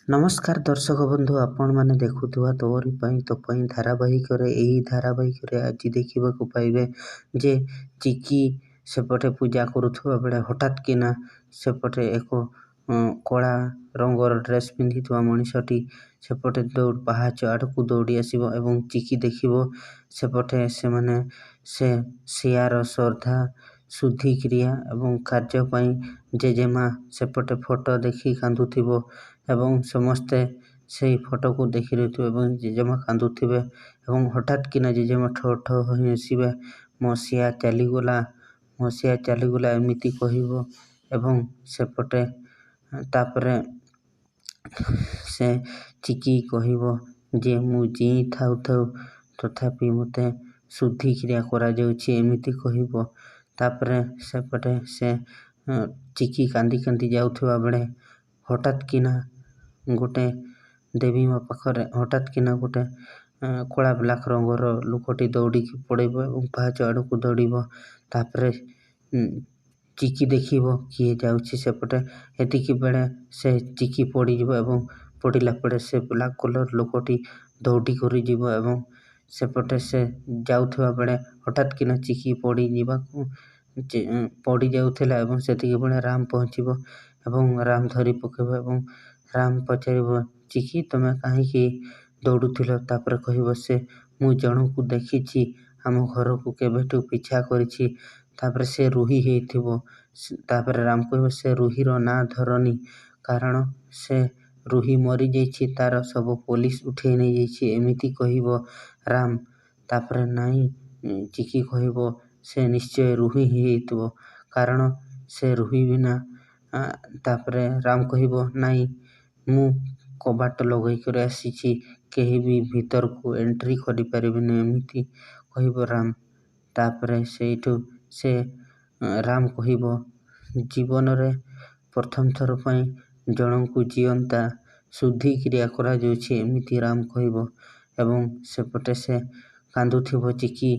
ନମସ୍କାର ଦର୍ଶକ ବନ୍ଧୁ, ଆପଣମାନେ ଦେଖୁଥିବା ତୋରି ପାଇଁ ତୋ ପାଇଁ ଧାରାବାହିକରେ ଏହି ଧାରାବାହିକରେ ଆଜି ଦେଖିବାକୁ ପାଇବେ ଯେ ଚିକି ସେପଟେ ପୂଜା କରୁଥିବା ବେଳେ ହଠାତ୍ କିନା ସେପଟେ ଏକ କଳା ରଙ୍ଗର ଡ୍ରେସ୍ ପିନ୍ଧିଥିବା ମଣିଷଟି ସେପଟେ ପାହାଚ ଆଡ଼କୁ ଦୌଡ଼ି ଆସିବ ଏବଂ ଚିକି ଦେଖିବ ସେପଟେ ସେମାନେ ସିଆର ଶ୍ରଦ୍ଧା ଶୁଦ୍ଧିକ୍ରିୟା ଏବଂ କାର୍ଯ୍ୟ ପାଇଁ ଜେଜେମା ସେପଟେ ଫଟୋ ଦେଖି କାନ୍ଦୁଥିବ ଏବଂ ସମସ୍ତେ ସେଇ ଫଟୋକୁ ଦେଖି ରହିଥିବେ ଏବଂ ଜେଜେମା କାନ୍ଦୁଥିବେ ଏବଂ ହଠାତ୍ କିନା ଜେଜେମା ଠୋ ଠୋ ହୋଇ ହସିବେ। ମୋ ସିଆ ଚାଲିଗଲା ଏମିତି କହିବ ଏବଂ ସେପଟେ ତାପରେ ସେ ଚିକି କହିବ ଯେ ମୁଁ ଜିଇଁ ଥାଉ ତଥାପି ମୋତେ ଶୁଦ୍ଧିକ୍ରିୟା କରାଯାଉଛି ଏମିତି କହିବ। ତାପରେ ସେପଟେ ସେ ଚିକି କାନ୍ଦି କାନ୍ଦି ଯାଉଥିବା ବେଳେ ହଠାତ୍ କିନା ଗୋଟେ ଦେବୀମା ପାଖରେ ଗୋଟେ କଳା ବ୍ଲାକ୍ ରଙ୍ଗର ଲୋକଟି ଦୌଡ଼ିକି ପଡ଼ିବ ଏବଂ ପାହାଚ ଆଡ଼କୁ ଦୌଡ଼ିବ। ତାପରେ ଚିକି ଦେଖିବ କିଏ ଯାଉଛି ସେପଟେ। ଏତିକି ବେଳେ ସେ ଚିକି ପଡ଼ିଯିବ ଏବଂ ପଡ଼ିଲା ପରେ ସେ ବ୍ଲାକ୍ କଲର୍ ଲୋକଟି ଦୌଡ଼ି କରି ଯିବ ଏବଂ ସେପଟେ ସେ ଯାଉଥିବା ବେଳେ ହଠାତ୍ କିନା ଚିକି ପଡ଼ି ଯାଉଥିଲା ଏବଂ ସେତିକି ବେଳେ ରାମ ପହଞ୍ଚିବ ଏବଂ ରାମ ଧରି ପକାଇବ ଏବଂ ରାମ ପଚାରିବ ଚିକି ତମେ କାହିଁକି ଦୌଡ଼ୁଥିଲ? ତାପରେ କହିବ ସେ ମୁଁ ଜଣକୁ ଦେଖିଛି, ଆମ ଘରକୁ କେବେଠୁ ପିଛା କରିଛି। ତାପରେ ସେ ରୁହି ହେଇଥିବ। ତାପରେ ରାମ କହିବ ସେ ରୁହିର ନାଁ ଧରନି, କାରଣ ସେ ରୁହି ମରିଯାଇଛି, ତାର ଶବ ପୋଲିସ ଉଠେଇ ନେଇଯାଇଛି ଏମିତି କହିବ ରାମ। ତାପରେ ନାଇଁ ଚିକି କହିବ ସେ ନିଶ୍ଚୟ ରୁହି ହିଁ ହେଇଥିବ, କାରଣ ସେ ରୁହି ବିନା ତାପରେ ରାମ କହିବ ନାଇଁ ମୁଁ କବାଟ ଲଗେଇକରି ଆସିଛି, କେହି ବି ଭିତରକୁ ଏଣ୍ଟ୍ରି କରିପାରିବେନି ଏମିତି କହିବ ରାମ। ତାପରେ ସେଇଠୁ ସେ ରାମ କହିବ ଜୀବନରେ ପ୍ରଥମ ଥର ପାଇଁ ଜଣଙ୍କୁ ଜିଅନ୍ତା ଶୁଦ୍ଧିକ୍ରିୟା କରାଯାଉଛି ଏମିତି ରାମ କହିବ ଏବଂ ସେପଟେ ସେ କାନ୍ଦୁଥିବ ଚିକି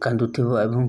କାନ୍ଦୁଥିବ ଏବଂ